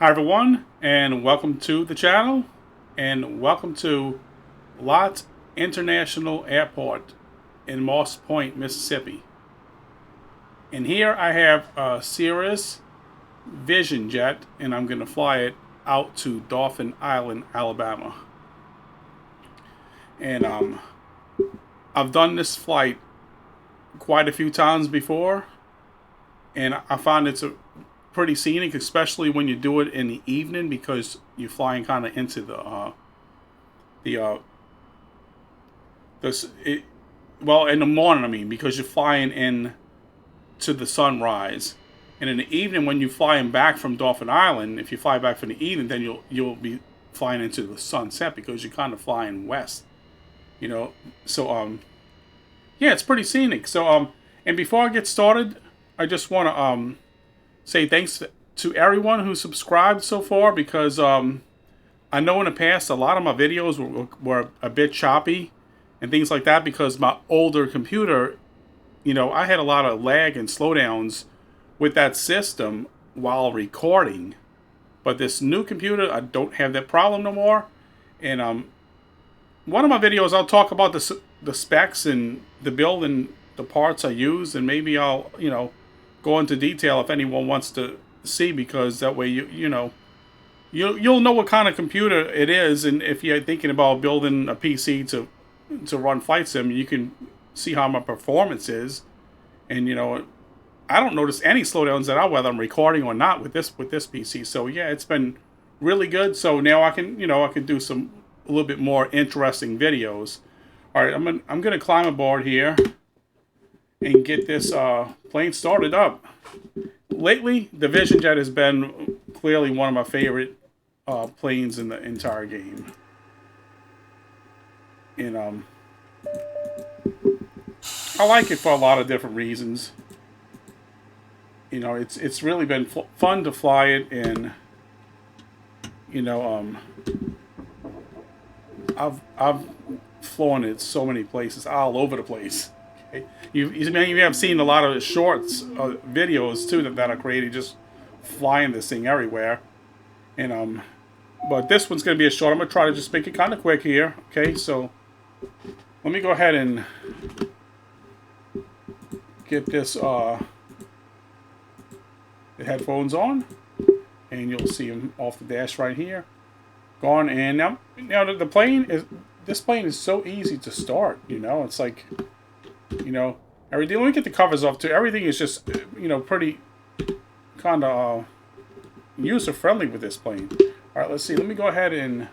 Hi everyone, and welcome to the channel, and welcome to Lott International Airport in Moss Point, Mississippi. And here I have a Cirrus Vision Jet, and I'm going to fly it out to Dauphin Island, Alabama. And I've done this flight quite a few times before, and I find it's a pretty scenic, especially when you do it in the evening, because you're flying kind of into well, in the morning, I mean, because you're flying in to the sunrise. And in the evening, when you're flying back from Dauphin Island, if you fly back from the evening, then you'll be flying into the sunset, because you're kind of flying west, so yeah, it's pretty scenic. So and before I get started, I just want to say thanks to everyone who subscribed so far, because I know in the past a lot of my videos were a bit choppy and things like that, because my older computer, I had a lot of lag and slowdowns with that system while recording. But this new computer, I don't have that problem no more. And one of my videos, I'll talk about the specs and the build and the parts I use, and maybe I'll go into detail if anyone wants to see, because that way you'll know what kind of computer it is, and if you're thinking about building a PC to run flight sim, you can see how my performance is. And I don't notice any slowdowns at all, whether I'm recording or not with this PC. So yeah, it's been really good. So now I can do a little bit more interesting videos. All right, I'm gonna climb aboard here and get this plane started up. Lately, the Vision Jet has been clearly one of my favorite planes in the entire game. And I like it for a lot of different reasons. It's really been fun to fly it, and I've flown it so many places, all over the place. You have seen a lot of shorts, videos too that are created just flying this thing everywhere. And but this one's going to be a short. I'm going to try to just make it kind of quick here. Okay, so let me go ahead and get this the headphones on, and you'll see them off the dash right here. Gone. And now the plane is this plane is so easy to start. It's like, everything. Let me get the covers off too. Everything is just, pretty kind of user friendly with this plane. All right, let's see. Let me go ahead and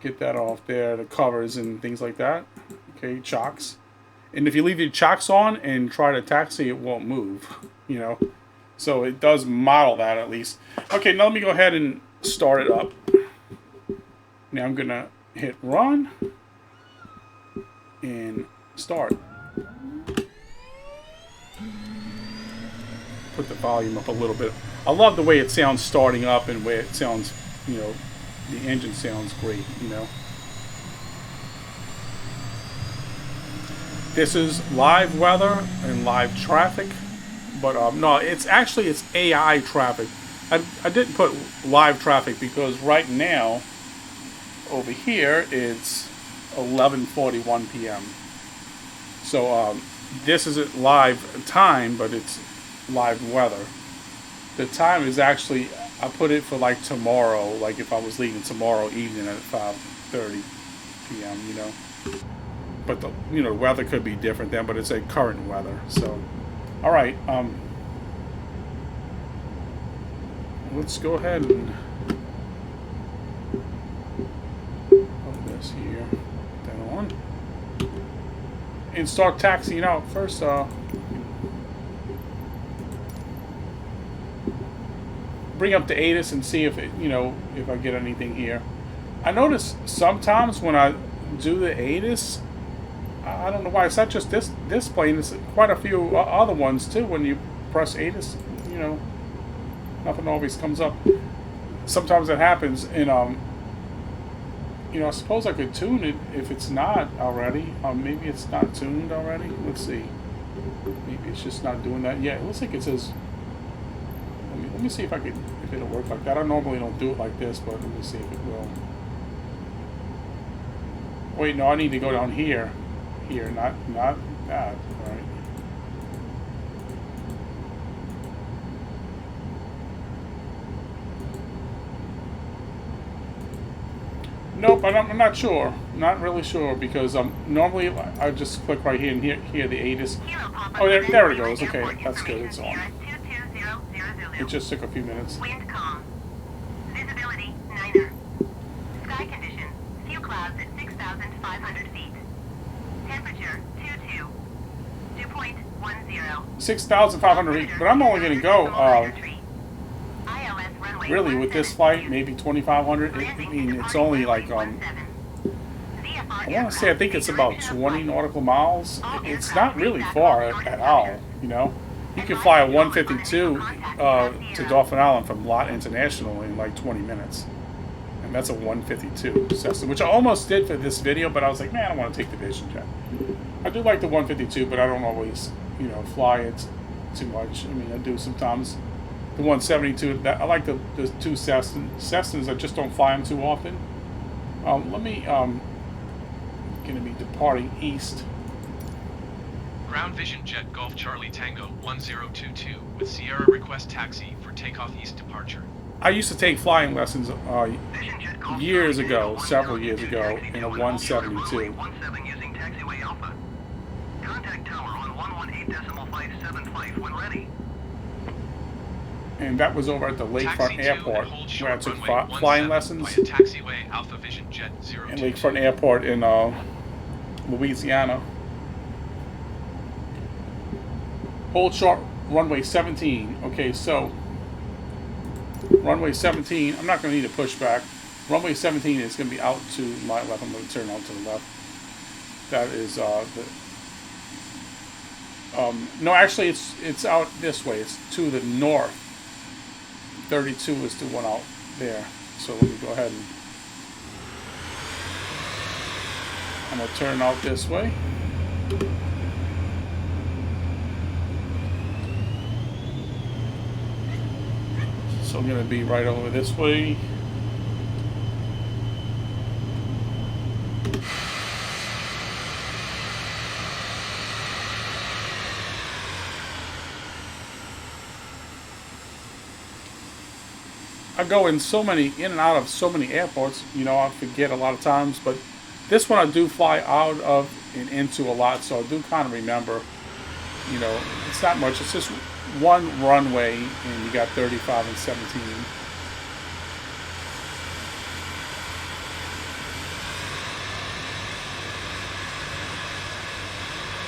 get that off there, the covers and things like that. Okay, chocks. And if you leave your chocks on and try to taxi, it won't move. So it does model that at least. Okay, now let me go ahead and start it up. Now I'm gonna hit run and start. Put the volume up a little bit. I love the way it sounds starting up, and where it sounds, the engine sounds great, This is live weather and live traffic, but no, it's AI traffic. I didn't put live traffic because right now, over here, it's 11:41 p.m. So this isn't live time, but it's live weather. The time is actually, I put it for like tomorrow, like if I was leaving tomorrow evening at 5:30 p.m. But the weather could be different then, but it's a current weather. So all right, let's go ahead and put this here, put that on, and start taxiing out. First, bring up the ATIS and see if if I get anything here. I notice sometimes when I do the ATIS, I don't know why. It's not just this plane. It's quite a few other ones too. When you press ATIS, nothing always comes up. Sometimes it happens, and I suppose I could tune it if it's not already. Maybe it's not tuned already. Let's see. Maybe it's just not doing that yet. It looks like it says. Let me see if if it'll work like that. I normally don't do it like this, but let me see if it will. Wait, no, I need to go down here. Here, not that. All right. Nope, I'm not sure. Not really sure because normally I just click right here and here the 8 is. Oh, there it goes. Okay, that's good. It's on. It just took a few minutes. Wind calm. Visibility 9er. Sky conditions. Few clouds at 6,500 feet. Temperature 22. Dew point 10. 6,500 feet. But I'm only going to go. Really, with this flight, maybe 2,500. I mean, it's only like I want to say I think it's about 20 nautical miles. It's not really far at all. You know, you can fly a 152 to Dauphin Island from Lott International in like 20 minutes, and that's a 152 Cessna, which I almost did for this video, but I was like, man, I don't want to take the Vision jet. I do like the 152, but I don't always, fly it too much. I mean, I do sometimes. The 172, I like the two Cessnas. I just don't fly them too often. Let me, going to be departing east. Ground Vision Jet Golf Charlie Tango 1022 with Sierra request taxi for takeoff east departure. I used to take flying lessons years ago, several years ago, in a 172. Using taxiway Alpha. Contact tower on 118.575 when ready. And that was over at the Lakefront Airport, where I took flying lessons. Taxiway Alpha Vision Jet 022. And Lakefront Airport in Louisiana. Hold short, runway 17. Okay, so runway 17, I'm not going to need a pushback. Runway 17 is going to be out to my left. I'm going to turn out to the left. That is no, actually it's out this way. It's to the north. 32 is the one out there. So let me go ahead and I'm going to turn out this way. So I'm going to be right over this way. I go in and out of so many airports, I forget a lot of times, but this one I do fly out of and into a lot, so I do kind of remember, it's not much, it's just one runway, and you got 35 and 17.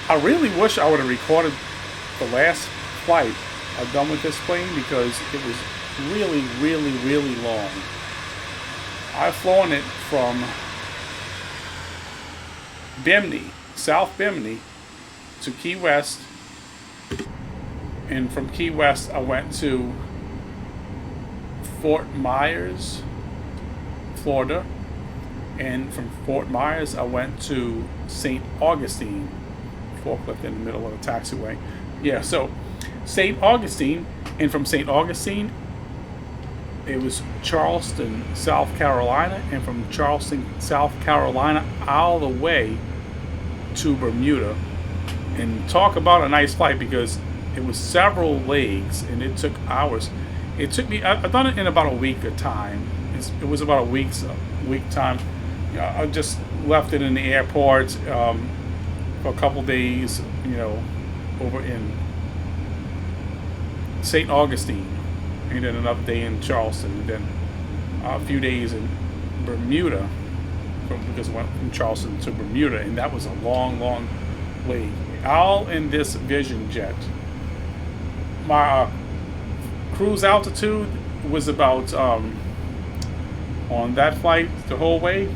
I really wish I would have recorded the last flight I've done with this plane because it was really, really, really long. I've flown it from Bimini, South Bimini, to Key West, and from Key West I went to Fort Myers, Florida, and from Fort Myers I went to St. Augustine, forklift in the middle of the taxiway. Yeah, so St. Augustine, and from St. Augustine it was Charleston, South Carolina, and from Charleston, South Carolina, all the way to Bermuda. And talk about a nice flight because it was several legs and it took hours. It took me, I've done it in about a week of time. It was about a week time. I just left it in the airport for a couple days, over in St. Augustine. And then another day in Charleston, and then a few days in Bermuda, because I went from Charleston to Bermuda, and that was a long, long leg. All in this Vision jet. My cruise altitude was about, on that flight the whole way,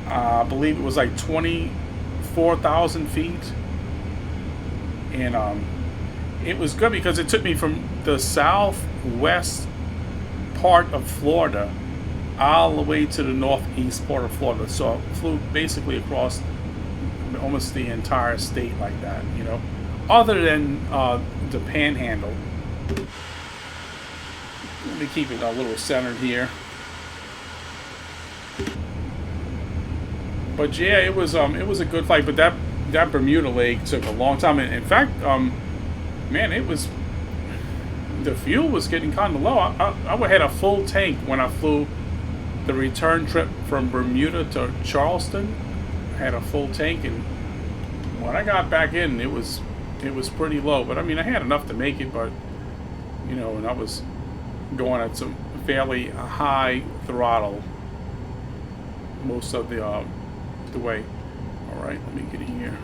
I believe it was like 24,000 feet, and it was good because it took me from the southwest part of Florida all the way to the northeast part of Florida. So I flew basically across almost the entire state like that, Other than the Panhandle, Let me keep it a little centered here. But yeah, it was a good flight. But that Bermuda leg took a long time. In fact, man, the fuel was getting kind of low. I had a full tank when I flew the return trip from Bermuda to Charleston. I had a full tank, and when I got back in, it was pretty low. But I mean, I had enough to make it. But you know, and I was going at some fairly high throttle most of the way. All right, let me get in here.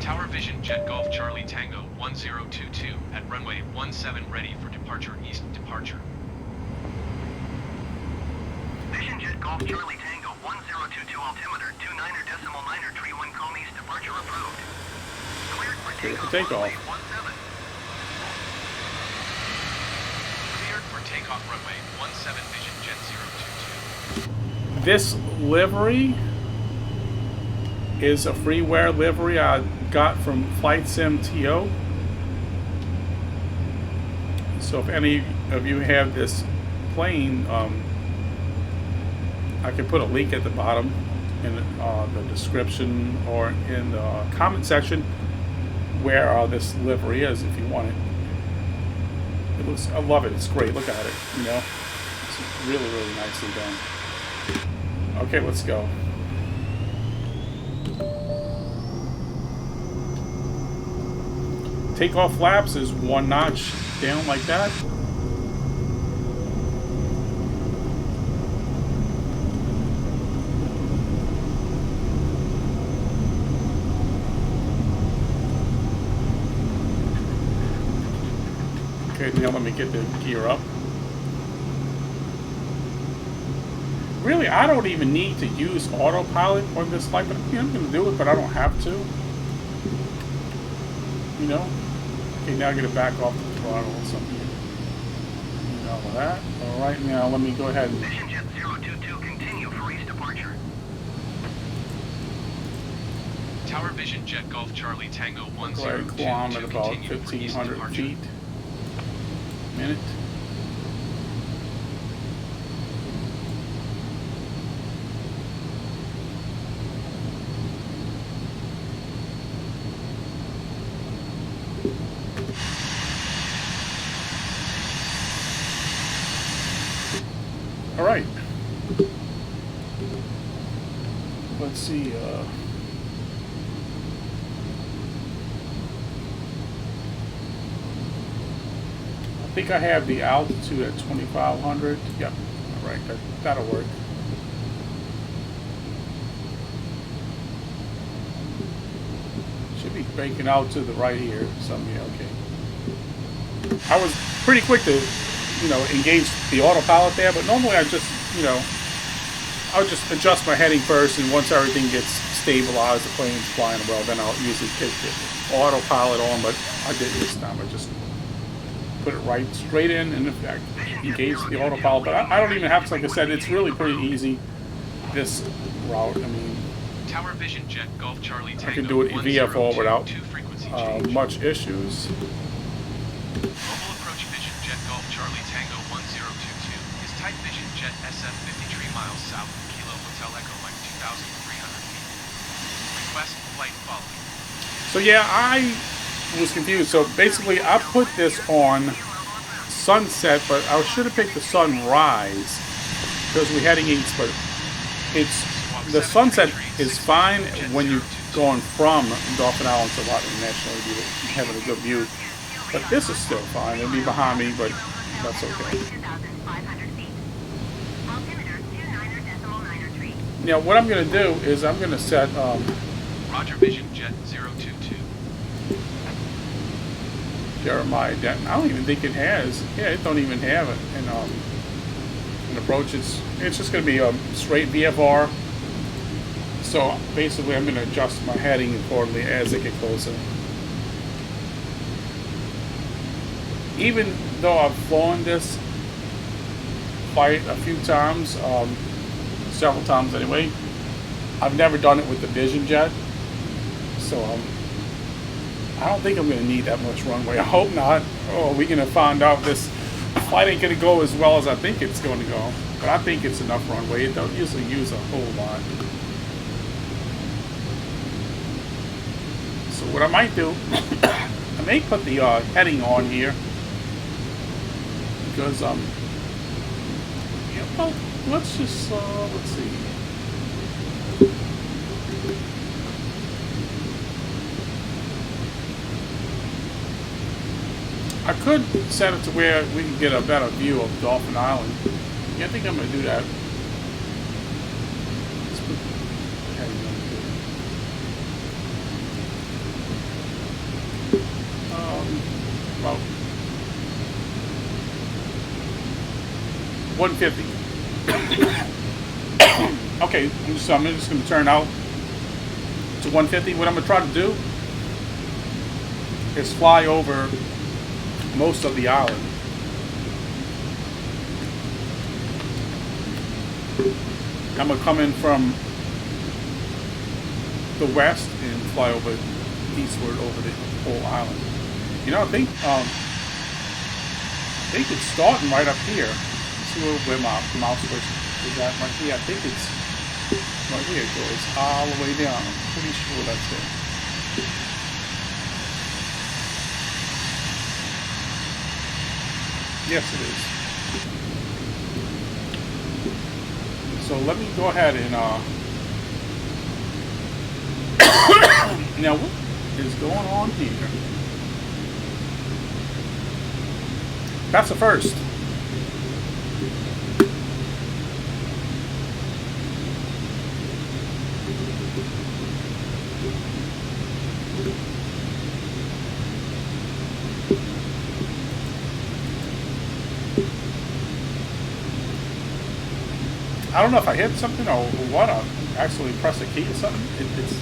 Tower Vision Jet Golf Charlie Tango 1022 at runway 17 ready for departure east departure. Vision Jet Golf Charlie Tango 1022 altimeter 29.931 calm east departure approved. Cleared for takeoff. Runway 17. Cleared for takeoff runway 17 Vision Jet 022. This livery is a freeware livery I got from Flight Sim TO. So if any of you have this plane, I can put a link at the bottom in the description or in the comment section where this livery is if you want it. It looks, I love it. It's great. Look at it. You know, it's really, really nicely done. Okay, let's go. Takeoff flaps is one notch down like that. Okay, now let me get the gear up. Really, I don't even need to use autopilot on this flight, but I'm going to do it, but I don't have to. You know? Okay, now I'm going to back off the throttle or something. You know that. Alright, now let me go ahead and... Vision Jet 022, continue for east departure. Tower Vision Jet Golf Charlie Tango go ahead and climb at about 1,500 feet a minute. All right. Let's see. I think I have the altitude at 2,500. Yep. All right. That'll work. Should be breaking out to the right here. Something. Okay. I was pretty quick to, you know, engage the autopilot there, but normally I just, you know, I'll just adjust my heading first, and once everything gets stabilized, the plane's flying well, then I'll usually kick the autopilot on, but I didn't this time. I just put it right straight in, and in fact, engage the autopilot. But I don't even have to, like I said, it's really pretty easy, this route. I mean, Tower Vision Jet Golf Charlie Tango I can do it VFR without much issues. Mobile approach Vision Jet Golf Charlie Tango 1022 is type Vision Jet SF50 3 miles south of Kilo Hotel Echo Mike 2,300 feet. Request flight following. So yeah, I was confused. So basically, I put this on sunset, but I should have picked the sunrise because we're heading east. But it's the sunset is fine when you're going from Dauphin Island to Lott International. You're having a good view. But this is still fine. It'll be behind me, but that's okay. Now, what I'm going to do is I'm going to set... Roger Vision Jet 022. Jeremiah Denton. I don't even think it has. Yeah, it don't even have it. And an approach. It's just going to be a straight VFR. So basically, I'm going to adjust my heading accordingly as I get closer. Even though I've flown this flight a few times, several times anyway, I've never done it with the Vision Jet. So I don't think I'm going to need that much runway. I hope not. Oh, we're going to find out this flight ain't going to go as well as I think it's going to go. But I think it's enough runway. It don't usually use a whole lot. So what I might do, I may put the heading on here. Because, yeah, well, let's just, let's see. I could set it to where we can get a better view of Dauphin Island. Yeah, I think I'm going to do that. Let's put heading on here. About 150. Okay, so I'm just going to turn out to 150. What I'm going to try to do is fly over most of the island. I'm going to come in from the west and fly over eastward over the whole island. You know, I think it's starting right up here. See where my mouse is at right here. I think it's right here. It goes all the way down. I'm pretty sure that's it. Yes, it is. So let me go ahead and now what is going on here? That's the first. I don't know if I hit something or what. I actually pressed a key or something. It's.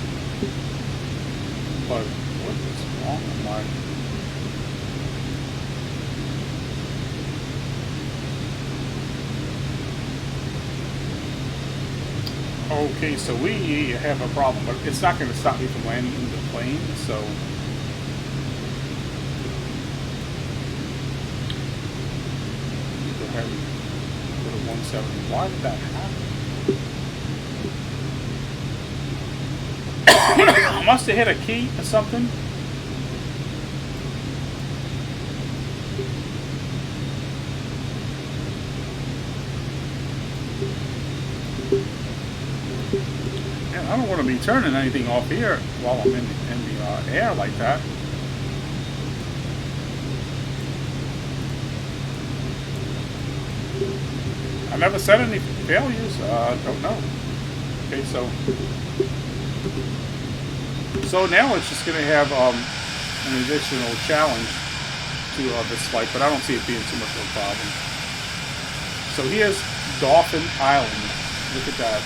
But what is wrong with my? Okay, so we have a problem, but it's not going to stop me from landing in the plane. So. Go ahead and go to 170. Why did that happen? I must have hit a key or something. Man, I don't want to be turning anything off here while I'm in the air like that. I never said any failures. Don't know. Okay, so now it's just going to have an additional challenge to this flight, but I don't see it being too much of a problem. So here's Dauphin Island. Look at that.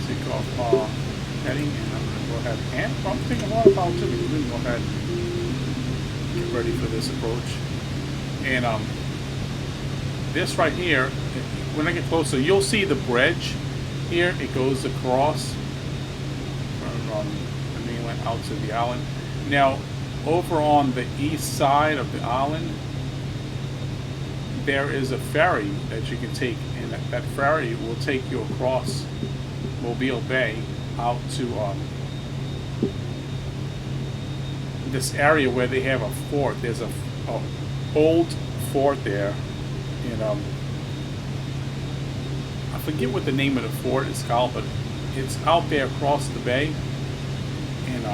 Take off heading, and I'm going to go ahead and I'm thinking a lot about it too. We're going to go ahead and get ready for this approach. And this right here, when I get closer, you'll see the bridge here. It goes across from the mainland out to the island. Now, over on the east side of the island, there is a ferry that you can take, and that ferry will take you across Mobile Bay out to this area where they have a fort. There's a old fort there, and I forget what the name of the fort is called, but it's out there across the bay, and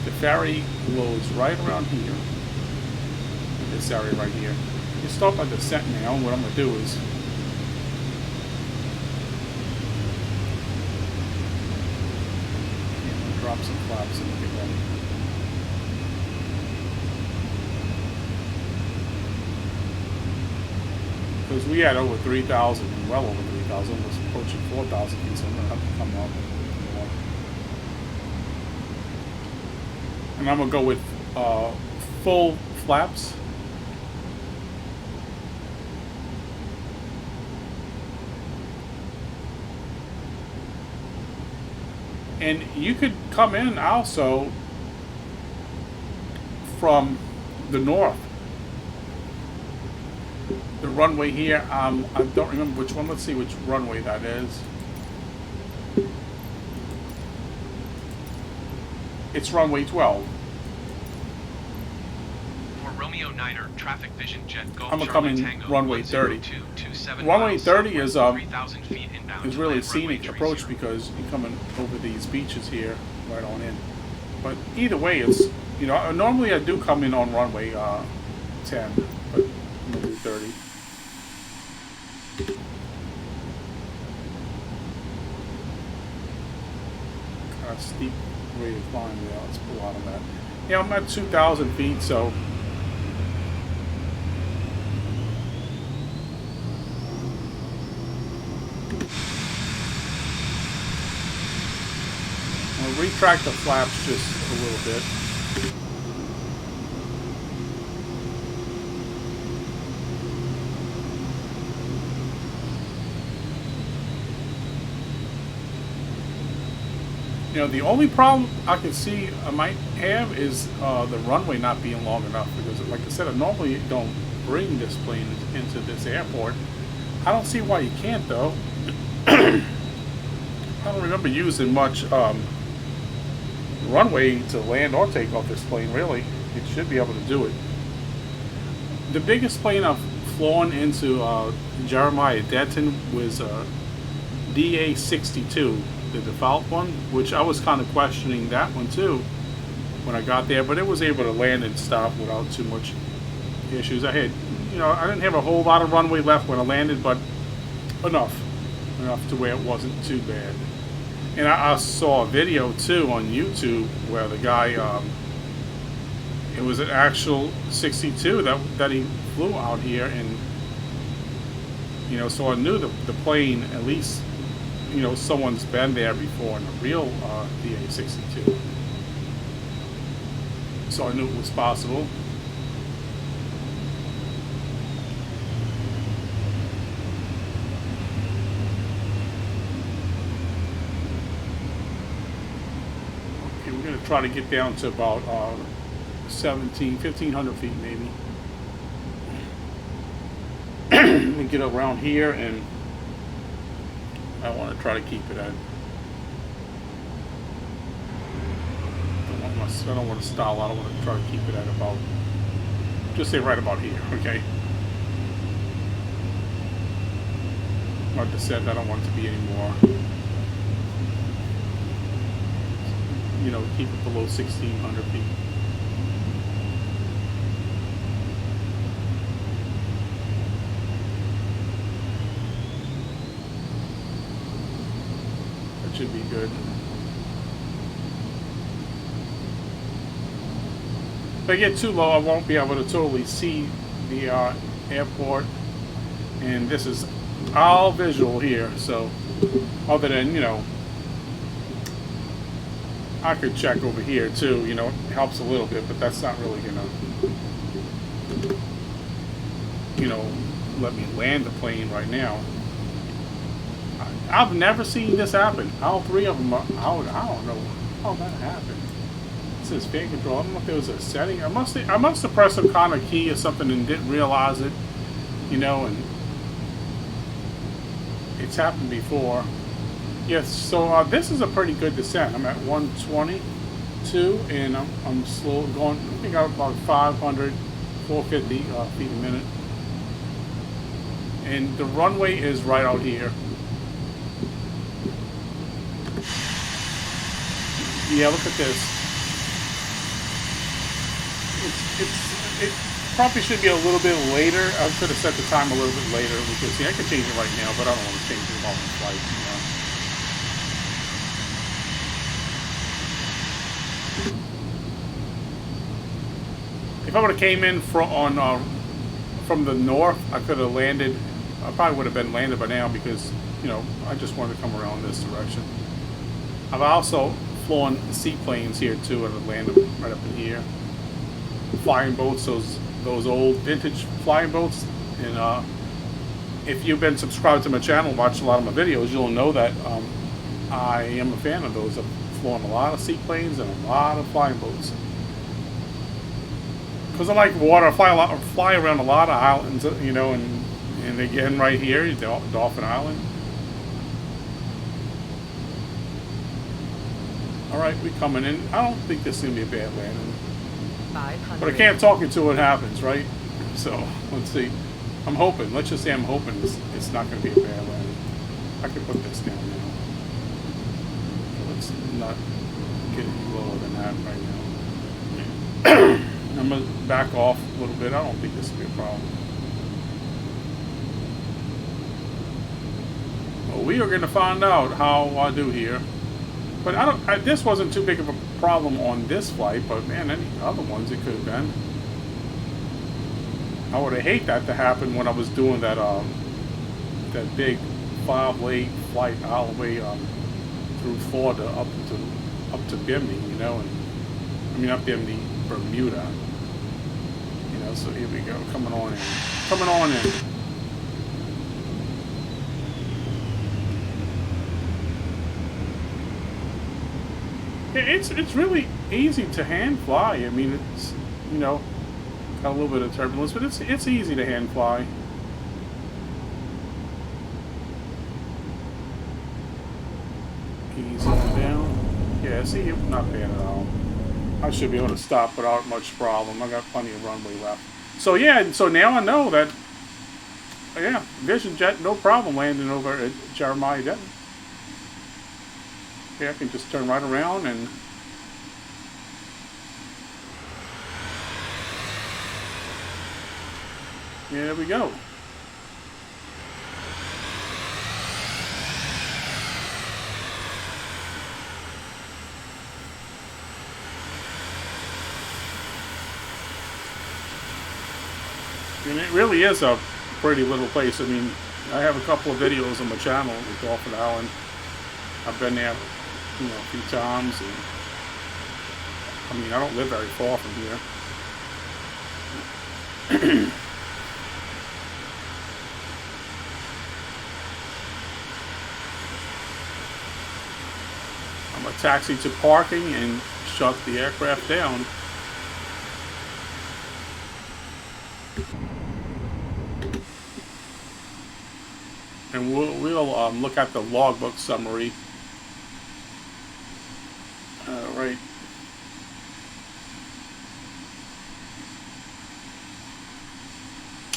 the ferry goes right around here, this area right here. You start by descent now. What I'm going to do is drop some flaps and get ready. Because we had over 3,000, and well over 3,000, almost approaching 4,000 feet, so I'm going to have to come up more. And I'm going to go with full flaps. And you could come in also from the north. The runway here, I don't remember which one. Let's see which runway that is. It's runway 12. For Romeo Niner, traffic vision jet Golf I'm Charlie coming Tango runway 30. 10227 Runway miles 30 southwest, is 3,000 feet inbound is to really land scenic runway approach 30. because you're coming over these beaches here right on in. But either way, it's, you know, normally I do come in on runway 10, but I'm gonna do 30. Kind of steep way to climb there. Let's pull out of that. Yeah, I'm at 2,000 feet, so I'll retract the flaps just a little bit. You know, the only problem I can see I might have is the runway not being long enough, because like I said, I normally don't bring this plane into this airport. I don't see why you can't though. I don't remember using much runway to land or take off this plane, really. It should be able to do it. The biggest plane I've flown into Jeremiah Denton was DA-62, the default one, which I was kind of questioning that one too when I got there, but it was able to land and stop without too much issues. I had, you know, I didn't have a whole lot of runway left when I landed, but enough to where it wasn't too bad. And I saw a video too on YouTube where the guy, it was an actual 62 that he flew out here, and you know, so I knew the plane, at least, you know, someone's been there before in a real DA-62. So I knew it was possible. Okay, we're going to try to get down to about 1,500 feet maybe. We get around here, and I want to try to keep it at. I don't want to stall out. I want to try to keep it at about, just say right about here, okay? Like I said, I don't want it to be any more. You know, keep it below 1,600 feet. Should be good. If I get too low, I won't be able to totally see the airport, and this is all visual here, so other than, you know, I could check over here too, you know, it helps a little bit, but that's not really gonna, you know, let me land the plane right now. I've never seen this happen. All three of them are, I don't know how that happened. It says fan control. I don't know if there was a setting. I must have pressed some kind of key or something and didn't realize it, you know, and it's happened before. Yes, so this is a pretty good descent. I'm at 122, and I'm slow going. I think I'm about 500, 450 feet a minute. And the runway is right out here. Yeah, look at this. It probably should be a little bit later. I could have set the time a little bit later, because see, I could change it right now, but I don't want to change it while in flight. You know? If I would have came in from the north, I could have landed. I probably would have been landed by now, because, you know, I just wanted to come around this direction. I've also flown seaplanes here too, and I've landed right up in here. flying boats, those old vintage flying boats. And if you've been subscribed to my channel, watched a lot of my videos, you'll know that I am a fan of those. I've flown a lot of seaplanes and a lot of flying boats. Because I like water, I fly around a lot of islands, you know, and again right here, Dauphin Island. Alright, we coming in. I don't think this is going to be a bad landing. 500. But I can't talk until it happens, right? So, let's see. I'm hoping, let's just say I'm hoping it's not going to be a bad landing. I can put this down now. Let's not get any lower than that right now. I'm going to back off a little bit. I don't think this will be a problem. Well, we are going to find out how I do here. But this wasn't too big of a problem on this flight, but man, any other ones it could have been. I would have hated that to happen when I was doing that that big 5-way flight all the way through Florida up to Bimini, you know, and I mean up Bimini, Bermuda. You know, so here we go, coming on in. Coming on in. It's really easy to hand fly. I mean, it's, you know, got a little bit of turbulence, but it's easy to hand fly. Easy down. Yeah, see, not bad at all. I should be able to stop without much problem. I got plenty of runway left. So yeah, so now I know that, yeah, Vision Jet, no problem landing over at Jeremiah Denton. Okay, I can just turn right around and yeah, there we go. And it really is a pretty little place. I mean, I have a couple of videos on my channel with Dauphin Island. I've been there, you know, a few times, and I mean, I don't live very far from here. I'm going to taxi to parking and shut the aircraft down. And we'll look at the logbook summary. Right.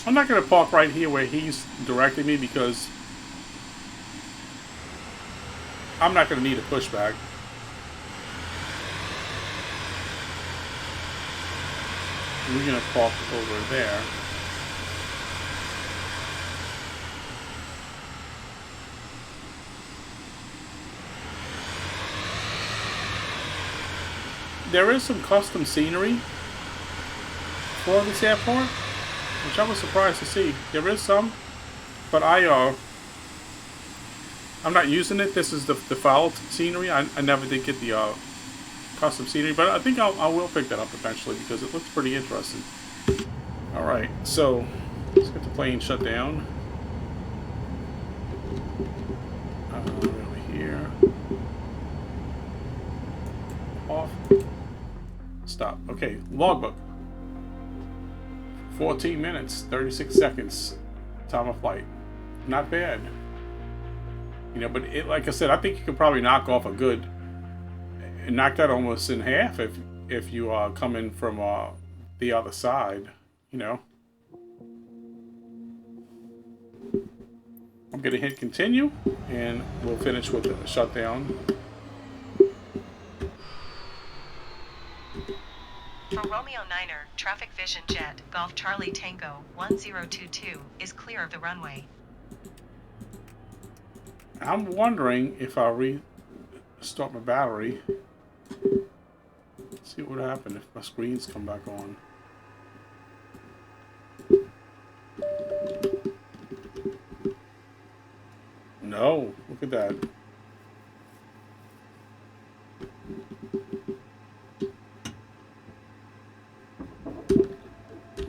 I'm not going to park right here where he's directing me because I'm not going to need a pushback. We're going to park over there. There is some custom scenery for this airport, which I was surprised to see. There is some, but I'm not using it. This is the default scenery. I never did get the custom scenery, but I think I will pick that up eventually because it looks pretty interesting. All right, so let's get the plane shut down. Over here. Off. Stop. Okay, logbook. 14 minutes, 36 seconds, time of flight. Not bad. You know, but like I said, I think you could probably knock off a good, knock that almost in half if you come in from the other side, you know. I'm going to hit continue, and we'll finish with the shutdown. For Romeo 9er, traffic Vision Jet, Golf Charlie Tango 1022 is clear of the runway. I'm wondering if I restart my battery. See what would happen if my screens come back on. No, look at that.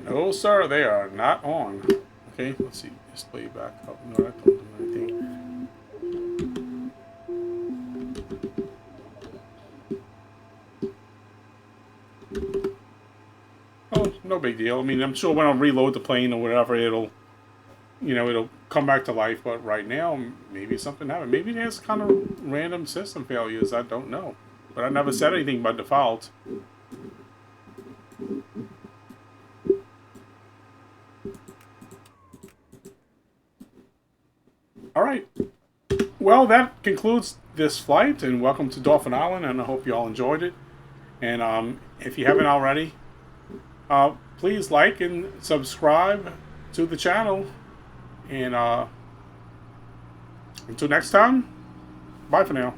No, sir, they are not on. Okay, let's see. Display back up. No, that don't do anything. Oh, no big deal. I mean, I'm sure when I reload the plane or whatever, it'll, you know, it'll come back to life. But right now, maybe something happened. Maybe there's kind of random system failures. I don't know. But I never said anything by default. All right. Well, that concludes this flight, and welcome to Dauphin Island, and I hope you all enjoyed it. And if you haven't already, please like and subscribe to the channel. And until next time, bye for now.